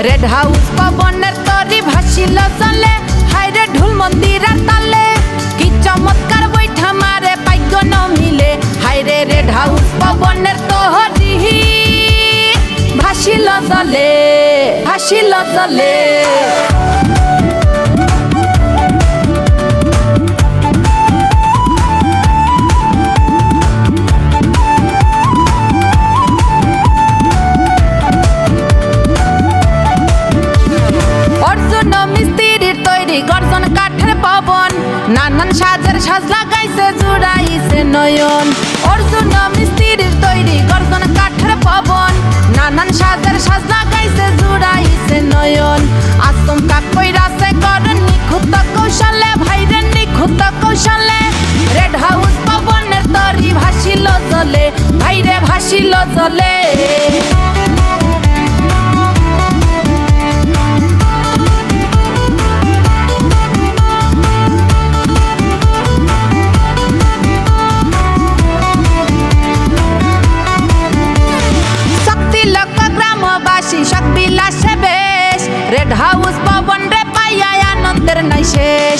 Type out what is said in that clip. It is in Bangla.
রেড হাউস পবনের তরি ভাসিল চলে, হাইরে ঢুল মন্দিরের তালে, কি চমৎকার বৈঠা মারে পাইগ ন মিলে। হাইরে রেড হাউস পবনের তরি ভাসিল চলে, ভাসিল চলে। গর্জন কাঠের পবন, নানান সাজের সাজ লাগাইছে জুড়াইছে নয়ন। অর্জুন মিস্ত্রির তৈরি গর্জন কাঠের পবন, নানান সাজের সাজ লাগাইছে জুড়াইছে নয়ন। আচমকা কইরাছে করেন নিখুঁত কৌশলে, ভাইরে নিখুঁত কৌশলে। রেড হাউস পবনের তরি ভাসিল চলে, ভাইরে ভাসিল চলে। শখ বিলাসে বেশ, রেড হাউস পবন রে পাইয়া আনন্দের নাই শেষ।